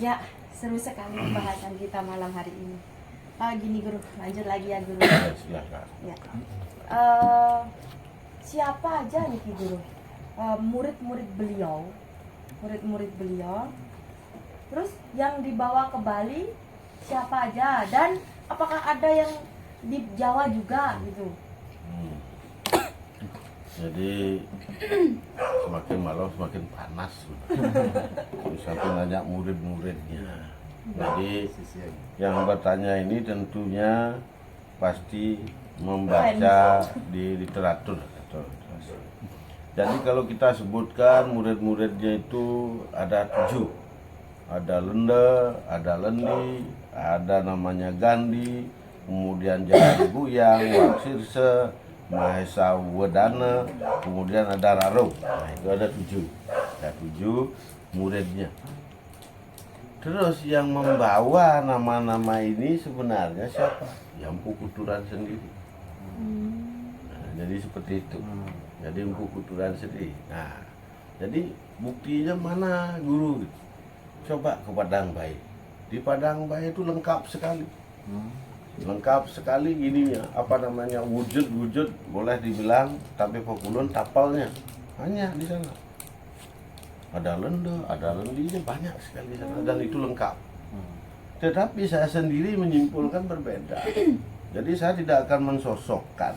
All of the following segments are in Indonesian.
Ya, seru sekali pembahasan kita malam hari ini. Gini Guru, lanjut lagi ya Guru. Ya, silakan. Ya. Siapa aja nih Ki Guru? Murid-murid beliau, terus yang dibawa ke Bali siapa aja, dan apakah ada yang di Jawa juga gitu? Hmm. Jadi semakin malam semakin panas. Semakin banyak murid-muridnya. Jadi yang bertanya ini tentunya pasti membaca di literatur. Jadi kalau kita sebutkan murid-muridnya itu ada 7. Ada Lenda, ada Lendi, ada namanya Gandhi, kemudian Jalan Guyang, Waksirse, Mahesa Wedana, kemudian ada Raro. Nah, itu ada 7. Ada 7 muridnya. Terus yang membawa nama-nama ini sebenarnya siapa? Ya Empu Kuturan sendiri. Nah, jadi seperti itu. Jadi Empu Kuturan sendiri. Nah, jadi buktinya mana Guru? Coba ke Padang Bayi. Di Padang Bayi itu lengkap sekali. Lengkap sekali ininya, apa namanya, wujud-wujud boleh dibilang, tapi pokulun tapalnya hanya di sana. Ada Lenda, ada Lendinya banyak sekali di sana, dan itu lengkap. Tetapi saya sendiri menyimpulkan berbeda. Jadi saya tidak akan mensosokkan.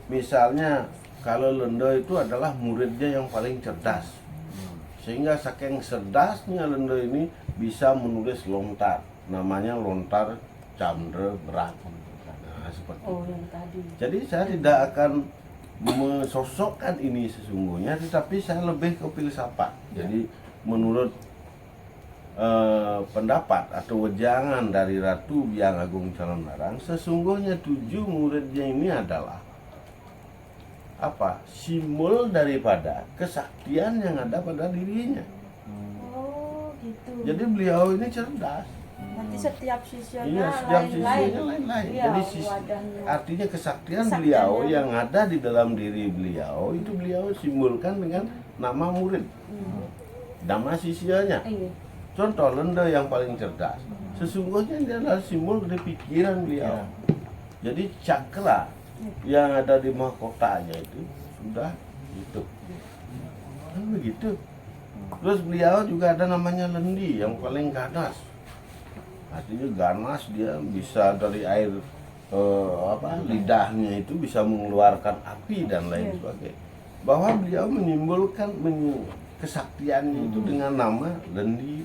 Misalnya kalau Lenda itu adalah muridnya yang paling cerdas, sehingga saking cerdasnya Lenda ini bisa menulis lontar, namanya lontar Candra Berat. Nah, seperti Oh, yang tadi. Jadi saya tidak akan mensosokkan ini sesungguhnya, tetapi saya lebih ke filsafat. Jadi menurut pendapat atau wejangan dari Ratu Biang Agung Calonarang, sesungguhnya 7 muridnya ini adalah apa? Simbol daripada kesaktian yang ada pada dirinya. Oh, gitu. Jadi beliau ini cerdas. Nanti setiap sisinya Iya, setiap lain-lain. sisinya lain-lain. Iya, Jadi wadahnya. artinya kesaktian Kesaktiannya. beliau yang ada di dalam diri beliau itu beliau simbolkan dengan nama murid, nama sisianya. Iya. Contoh Lenda yang paling cerdas, sesungguhnya dia adalah simbol dari pikiran beliau. Jadi cakra yang ada di mahkotanya itu sudah itu, kan begitu. Terus beliau juga ada namanya Lendi yang paling ganas. Artinya ganas, dia bisa dari air lidahnya itu bisa mengeluarkan api dan lain sebagainya. Bahwa beliau menyimbolkan kesaktiannya itu dengan nama Lendi.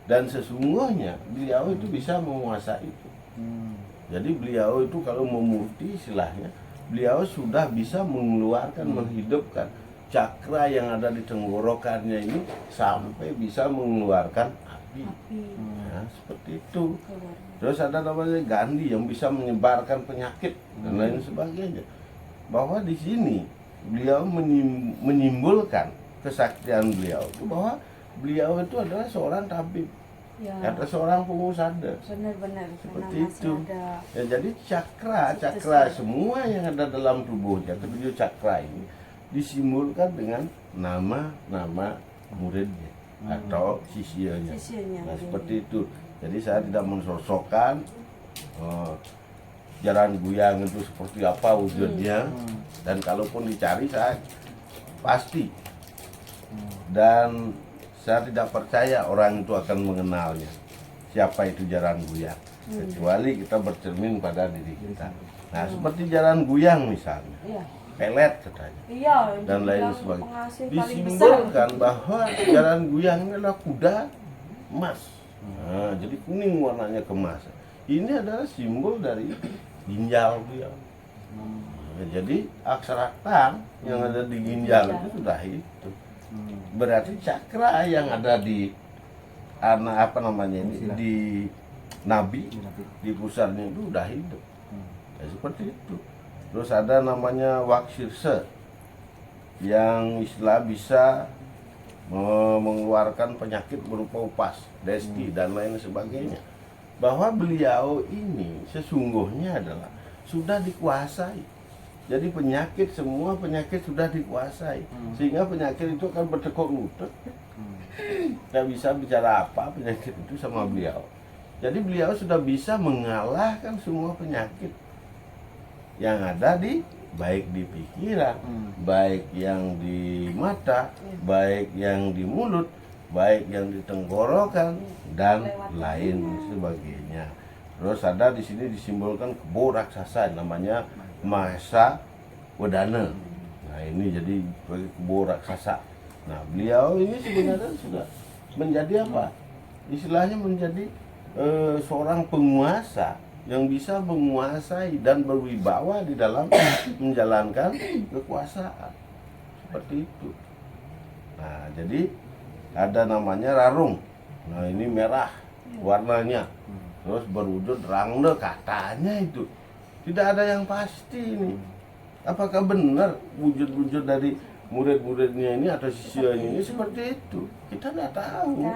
Dan sesungguhnya beliau itu bisa menguasai itu. Jadi beliau itu kalau memurti istilahnya, beliau sudah bisa mengeluarkan, menghidupkan cakra yang ada di tenggorokannya ini sampai bisa mengeluarkan api. Nah, seperti itu. Terus ada namanya Gandhi yang bisa menyebarkan penyakit dan lain sebagainya. Bahwa di sini beliau menyimbolkan kesaktian beliau itu, bahwa beliau itu adalah seorang tabib, atau seorang pengusaha. Benar-benar. Seperti itu. Ya, jadi cakra semua yang ada dalam tubuhnya, 7 cakra ini disimbolkan dengan nama-nama muridnya atau sisianya. Nah, seperti itu. Jadi saya tidak mensosokkan Jalan Guyang itu seperti apa wujudnya, dan kalaupun dicari saya pasti, dan saya tidak percaya orang itu akan mengenalnya siapa itu Jalan Guyang, kecuali kita bercermin pada diri kita. Nah, seperti Jalan Guyang misalnya, pelet katanya, dan lain sebagainya, disimbolkan bahwa Jalan Guyang ini adalah kuda emas. Nah, jadi kuning warnanya kemas. Ini adalah simbol dari ginjal beliau. Nah, jadi aksara Tang yang ada di ginjal itu sudah itu. Berarti cakra yang ada di di nabi, di pusatnya itu sudah hidup. Ya, seperti itu. Terus ada namanya Waksirse yang istilah bisa mengeluarkan penyakit berupa upas, desti, dan lain sebagainya. Bahwa beliau ini sesungguhnya adalah sudah dikuasai Jadi penyakit, semua penyakit sudah dikuasai. Sehingga penyakit itu akan bertekuk lutut. Tidak bisa bicara apa penyakit itu sama beliau. Jadi beliau sudah bisa mengalahkan semua penyakit yang ada di, baik di pikiran, baik yang di mata, baik yang di mulut, baik yang di tenggorokan, dan lain sebagainya. Terus ada di sini disimbolkan kebo raksasa, namanya Mahesa Wedana. Nah ini jadi kebo raksasa. Nah beliau ini sebenarnya sudah menjadi apa? Istilahnya menjadi seorang penguasa yang bisa menguasai dan berwibawa di dalam menjalankan kekuasaan. Seperti itu. Nah jadi ada namanya rarung. Nah ini merah warnanya. Terus berwujud rangde katanya itu. Tidak ada yang pasti ini. Apakah benar wujud-wujud dari murid-muridnya ini atau siswanya ini seperti itu? Kita tidak tahu.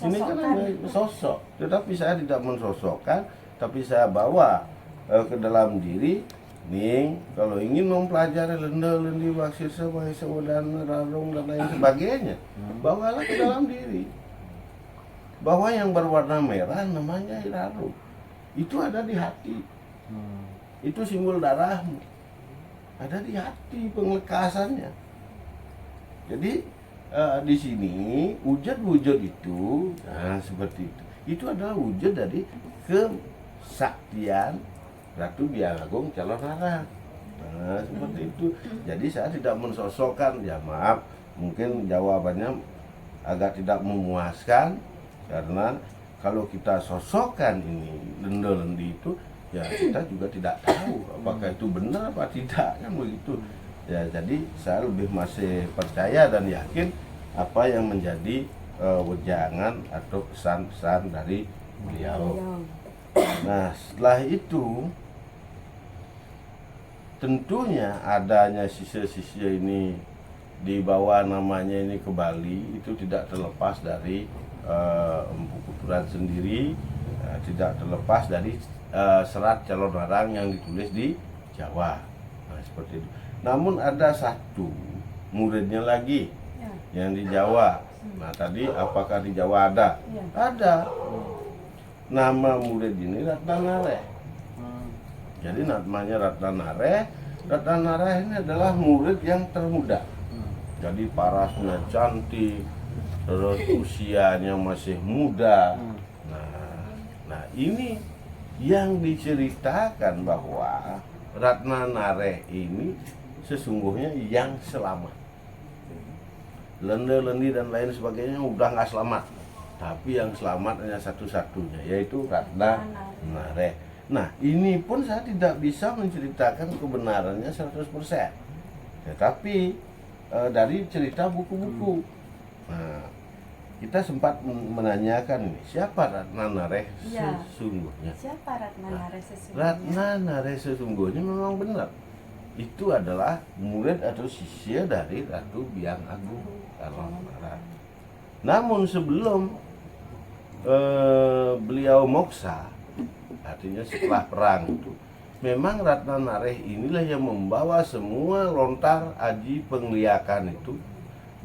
Ini kan hanya sosok. Tetapi saya tidak mensosokkan, tapi saya bawa ke dalam diri. Nih, kalau ingin mempelajari lenda-lendi Waksirsa, Mahesa Wedana, Rarung dan lain sebagainya, bawalah ke dalam diri. Bahwa yang berwarna merah namanya Rarung. Itu ada di hati. Itu simbol darahmu. Ada di hati penglekasannya. Jadi di sini wujud-wujud itu, nah seperti itu. Itu adalah wujud dari kesaktian Ratu Biang Agung Calon Arang. Nah seperti itu. Jadi saya tidak mensosokkan, ya maaf, mungkin jawabannya agak tidak memuaskan karena kalau kita sosokkan ini lenda-lendi itu, ya kita juga tidak tahu apakah itu benar apa tidak, kan begitu. Ya jadi saya lebih masih percaya dan yakin apa yang menjadi wejangan atau pesan-pesan dari beliau. Nah setelah itu tentunya adanya sisya-sisya ini dibawa namanya ini ke Bali itu tidak terlepas dari Empu Kuturan sendiri, tidak terlepas dari serat Calon Arang yang ditulis di Jawa. Nah seperti itu. Namun ada satu muridnya lagi yang di Jawa. Nah tadi apakah di Jawa ada? Ada. Nama murid ini Ratnanareh. Jadi namanya Ratnanareh. Ratnanareh ini adalah murid yang termuda. Jadi parasnya cantik, terus usianya masih muda. Nah ini yang diceritakan bahwa Ratnanareh ini sesungguhnya yang selamat. Lenda-lendi dan lain sebagainya udah nggak selamat, tapi yang selamat hanya satu-satunya, yaitu Ratnanareh. Nah ini pun saya tidak bisa menceritakan kebenarannya 100%, tetapi dari cerita buku-buku. Nah kita sempat menanyakan ini, siapa Ratnanareh sesungguhnya? Siapa Ratnanareh sesungguhnya? Ratnanareh sesungguhnya memang benar. Itu adalah murid atau sisya dari Ratu Biang Agung Calon Arang. Namun sebelum beliau moksa, artinya setelah perang itu, memang Ratnanareh inilah yang membawa semua lontar aji pengliakan itu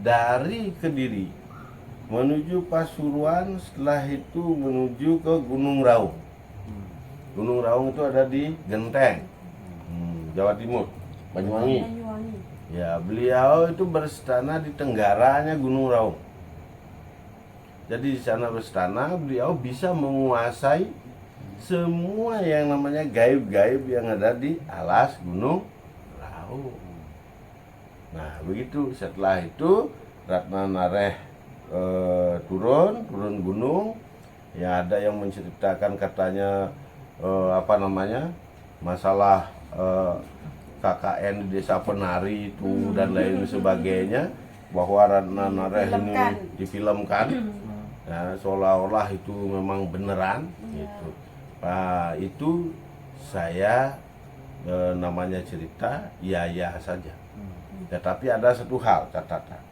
dari Kediri menuju Pasuruan, setelah itu menuju ke Gunung Raung. Gunung Raung itu ada di Genteng, Jawa Timur, Banyuwangi. Ya, beliau itu berstana di tenggaranya Gunung Raung. Jadi di sana berstana, beliau bisa menguasai semua yang namanya gaib-gaib yang ada di alas Gunung Raung. Nah, begitu. Setelah itu Ratnanareh turun gunung. Ya ada yang menceritakan katanya masalah KKN di Desa Penari itu dan lain sebagainya, bahwa Ratnanareh ini difilmkan. Nah, seolah-olah itu memang beneran gitu. Nah, itu saya namanya cerita ya saja. Tetapi ada satu hal catatan.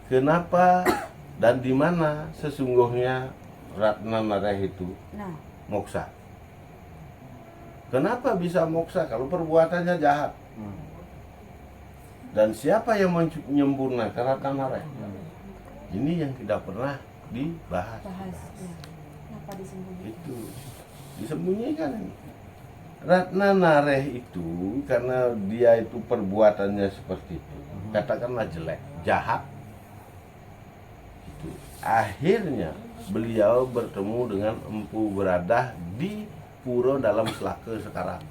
Kenapa dan di mana sesungguhnya Ratnanareh itu moksa? Kenapa bisa moksa kalau perbuatannya jahat? Dan siapa yang menyempurnakan ratna nareh? Ini yang tidak pernah dibahas. Bahas. Ya. Kenapa disembunyikan? Itu disembunyikan ini. Ratna nareh itu karena dia itu perbuatannya seperti itu, katakanlah jelek, jahat. Itu. Akhirnya beliau bertemu dengan Empu Beradah di Pura Dalam Selaka sekarang,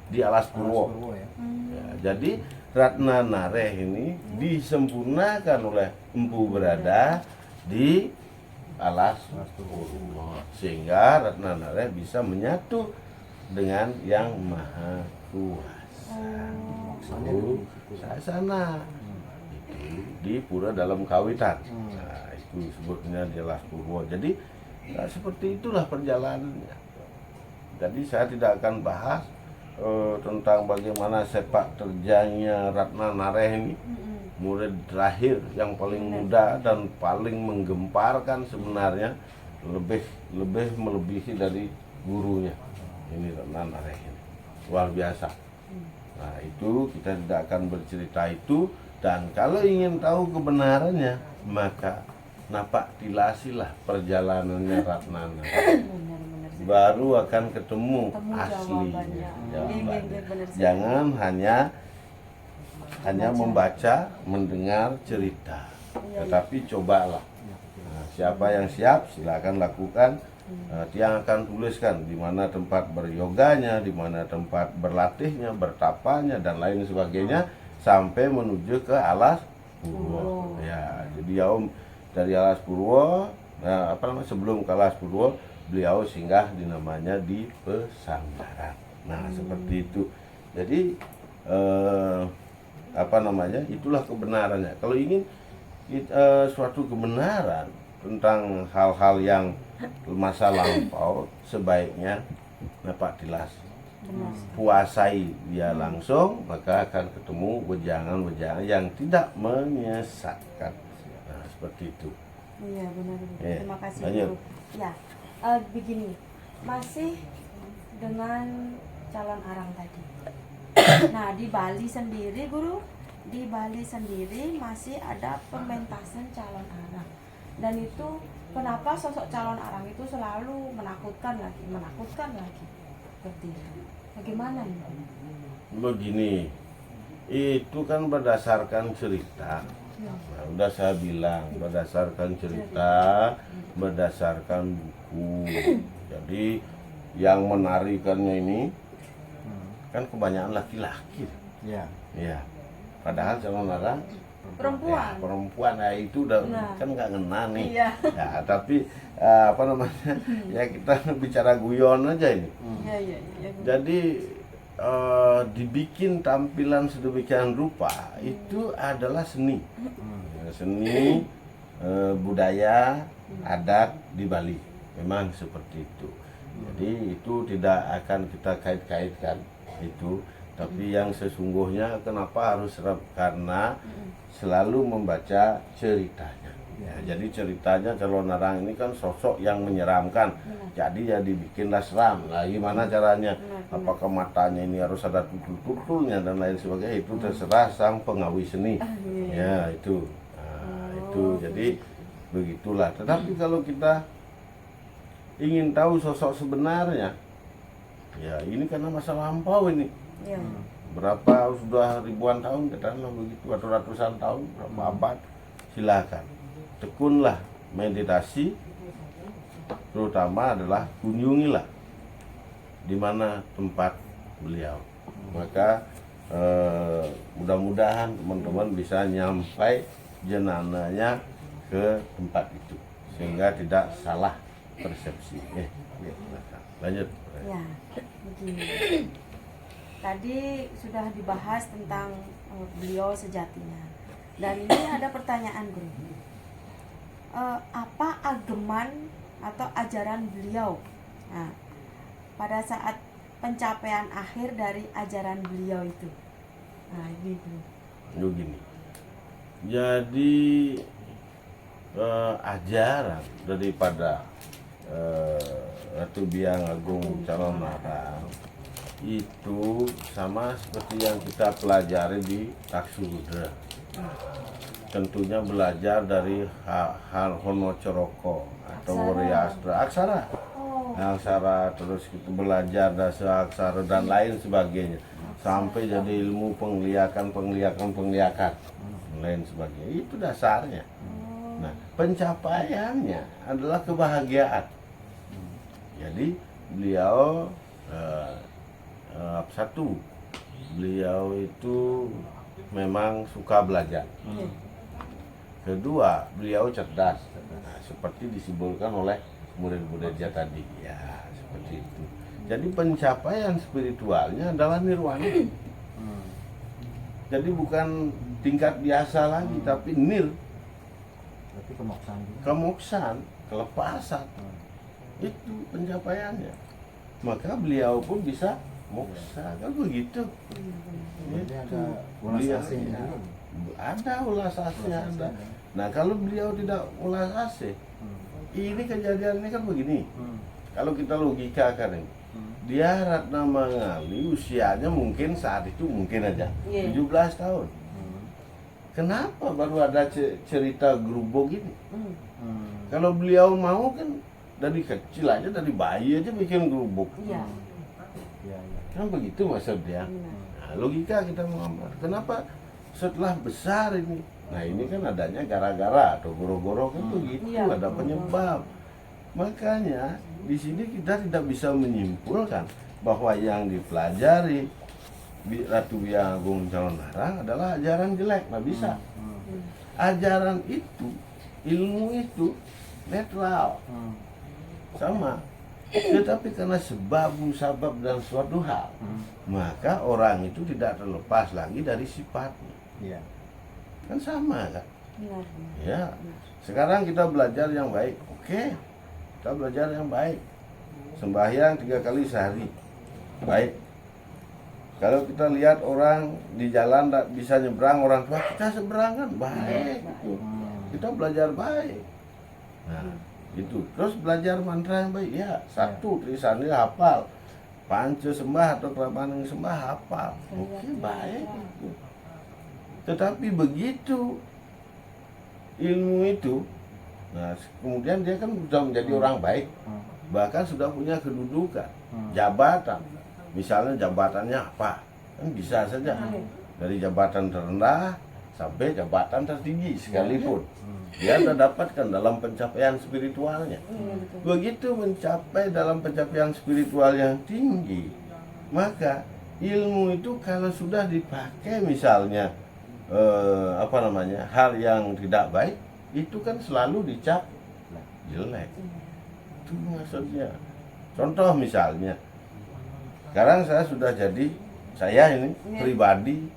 di Alas Purwo. Ya. Ya, jadi Ratna Nareh ini disempurnakan oleh Empu Beradah di Alas Purwo, sehingga Ratna Nareh bisa menyatu dengan Yang Maha Kuasa. Itu sana itu di Pura Dalam Kawitan. Nah, itu sebutnya di Alas Purwo. Jadi seperti itulah perjalanannya. Jadi saya tidak akan bahas tentang bagaimana sepak terjangnya Ratna Nareh ini, murid terakhir yang paling muda dan paling menggemparkan sebenarnya, lebih melebihi dari gurunya. Ini Ratna Nareh ini luar biasa. Nah, itu kita tidak akan bercerita itu, dan kalau ingin tahu kebenarannya maka napak tilasilah perjalanannya Ratna Nareh. Benar-benar sih. Baru akan ketemu jawabannya. aslinya. Iya, benar sih. Jangan hanya membaca, mendengar cerita, Iya, tetapi cobalah. Nah, siapa yang siap silakan lakukan. Tiang akan tuliskan di mana tempat beryoganya, di mana tempat berlatihnya, bertapanya dan lain sebagainya sampai menuju ke Alas Purwo. Ya, jadi Om dari Alas Purwo, sebelum ke Alas Purwo beliau singgah di namanya di Pesanggaran. Nah, seperti itu. Jadi itulah kebenarannya. Kalau ingin suatu kebenaran tentang hal-hal yang masa lampau, sebaiknya napak tilas, puasai dia langsung, maka akan ketemu wejangan-wejangan yang tidak menyesatkan. Nah, seperti itu. Iya, benar. Iya. Terima kasih, Lanjut. Guru. Ya, begini, masih dengan calon arang tadi. Nah, di Bali sendiri, Guru, di Bali sendiri masih ada pementasan calon arang. Dan itu kenapa sosok calon arang itu selalu menakutkan lagi, seperti itu. Bagaimana ini? Begini, itu kan berdasarkan cerita. Nah, udah saya bilang berdasarkan cerita, berdasarkan buku. Jadi yang menarikannya ini kan kebanyakan laki-laki. Ya. Ya. Padahal calon arang Perempuan. ya, perempuan ya itu udah Nah. kan nggak ngena nih. Iya. Ya, tapi ya kita bicara guyon aja ini. Iya. Jadi dibikin tampilan sedemikian rupa itu adalah seni. Ya, seni budaya adat di Bali. Memang seperti itu. Jadi itu tidak akan kita kait-kaitkan itu. Tapi yang sesungguhnya kenapa harus serap? Karena selalu membaca ceritanya. Ya, jadi ceritanya calon arang ini kan sosok yang menyeramkan. Jadi ya dibikinlah seram. Nah, gimana caranya? Apakah matanya ini harus ada tutul-tutulnya dan lain sebagainya? Itu terserah sang pengawi seni. Ya, itu. Nah, itu. Jadi begitulah. Tetapi kalau kita ingin tahu sosok sebenarnya, ya ini karena masa lampau ini. Iya. Berapa sudah ribuan tahun katakanlah begitu, atau ratusan tahun, berapa abad, silakan tekunlah meditasi, terutama adalah kunjungilah di mana tempat beliau, maka mudah-mudahan teman-teman bisa nyampai jenazahnya ke tempat itu sehingga tidak salah persepsi. Lanjut. Ya, begini. Tadi sudah dibahas tentang beliau sejatinya. Dan ini ada pertanyaan, Guru. Apa ageman atau ajaran beliau? Nah, pada saat pencapaian akhir dari ajaran beliau itu. Nah, ini Guru. Begini. Jadi ajaran daripada Ratu Biang Agung Calon Larang itu sama seperti yang kita pelajari di Taksudra. Tentunya belajar dari hal Hono Coroko atau Wariastra Aksara. Oh. Aksara, terus kita belajar dasar aksara dan lain sebagainya sampai jadi ilmu penglihakan lain sebagainya. Itu dasarnya. Nah, pencapaiannya adalah kebahagiaan. Jadi beliau satu, beliau itu memang suka belajar. Kedua, beliau cerdas. Nah, seperti disimbolkan oleh murid-muridnya tadi. Ya, seperti itu. Jadi pencapaian spiritualnya adalah nirwana. Jadi bukan tingkat biasa lagi, tapi nir. Berarti kemoksaan juga. Kemoksaan, kelepasan. Itu pencapaiannya. Maka beliau pun bisa moksa, kan begitu. Berarti ada ulas Beliau, asing ya, juga. ada ulas aslinya ada. Nah, kalau beliau tidak ulas asih, ini kejadian ini kan begini. Kalau kita logika kan ini, dia Ratna Mangali usianya mungkin saat itu mungkin aja 17 tahun. Kenapa baru ada cerita gerubuk ini? Kalau beliau mau kan dari kecil aja, dari bayi aja bikin gerubuk. Iya. Iya. Kan begitu maksudnya. Nah, logika kita mengambil. Kenapa setelah besar ini? Nah, ini kan adanya gara-gara atau goro-goro kan begitu, Iya, ada betul. penyebab. Makanya di sini kita tidak bisa menyimpulkan bahwa yang dipelajari Ratu Biang Agung Calon Larang adalah ajaran jelek, nggak bisa. Ajaran itu, ilmu itu netral, sama. Tetapi karena sebab, musabab dan suatu hal, maka orang itu tidak terlepas lagi dari sifatnya. Iya. Kan sama kan? Benar. Ya. Sekarang kita belajar yang baik, oke. Kita belajar yang baik. Sembahyang 3 kali sehari, baik. Kalau kita lihat orang di jalan tak bisa nyebrang orang tua, kita seberangan, baik. Gitu. Kita belajar baik. Nah, itu. Terus belajar mantra yang baik, ya. 1 Trisani hafal, Panca Sembah atau Kelapanan Sembah hafal, oke, baik. Gitu. Tetapi begitu ilmu itu, nah kemudian dia kan sudah menjadi orang baik, bahkan sudah punya kedudukan, jabatan. Misalnya jabatannya apa, kan bisa saja dari jabatan terendah sampai jabatan tertinggi sekalipun dia sudah dapatkan dalam pencapaian spiritualnya. Begitu mencapai dalam pencapaian spiritual yang tinggi, maka ilmu itu kalau sudah dipakai misalnya hal yang tidak baik, itu kan selalu dicap jelek. Itu maksudnya. Contoh misalnya, sekarang saya sudah jadi, saya ini pribadi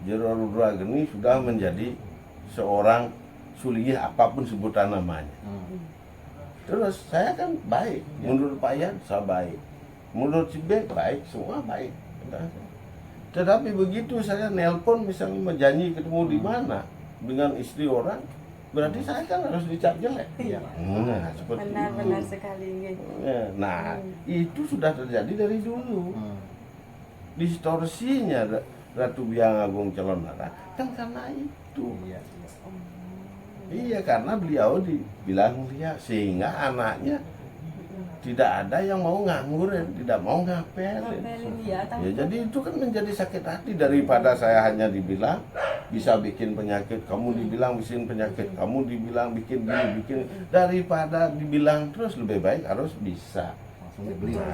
Jero Rudra Geni sudah menjadi seorang suliyah apapun sebutan namanya. Terus saya kan baik, menurut Pak Yan saya baik, menurut si B baik, semua baik. Tetapi begitu saya nelpon misalnya menjanji ketemu di mana dengan istri orang, berarti saya kan harus dicap jelek. Nah, seperti Benar itu. sekali. Nah, itu sudah terjadi dari dulu. Distorsinya Ratu Biang Agung Calon Larang kan karena itu. Iya, karena beliau dibilang dia, sehingga anaknya tidak ada yang mau nganggurin, tidak mau ngapelin. Ya, jadi itu kan menjadi sakit hati daripada saya hanya dibilang bisa bikin penyakit, kamu dibilang bikin penyakit, kamu dibilang bikin gini, bikin, daripada dibilang terus lebih baik harus bisa.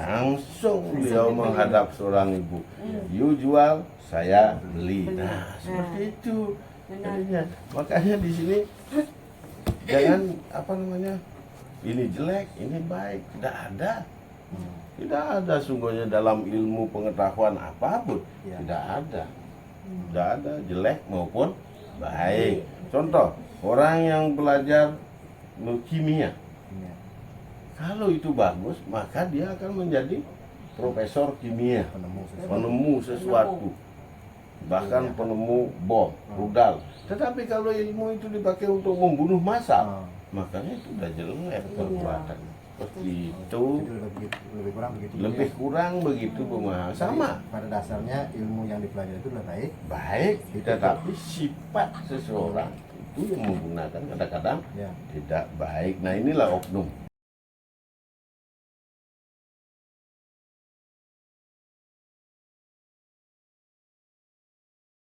Langsung beliau menghadap seorang ibu, you jual, saya beli. Nah, seperti itu. Jadinya, makanya di sini jangan ini jelek, ini baik, tidak ada. Tidak ada sungguhnya dalam ilmu pengetahuan apapun, tidak ada. Tidak ada jelek maupun baik. Contoh, orang yang belajar kimia, kalau itu bagus, maka dia akan menjadi profesor kimia, penemu sesuatu, bahkan penemu bom, rudal. Tetapi kalau ilmu itu dipakai untuk membunuh massal, makanya itu udah jelek perbuatan. Seperti itu. Jadi lebih kurang begitu. Lebih ya. kurang begitu Bung Mahal. Sama. Jadi, pada dasarnya ilmu yang dipelajari itu lebih baik. Baik, tetapi sifat seseorang itu yang menggunakan kadang-kadang Ya. tidak baik. Nah inilah oknum.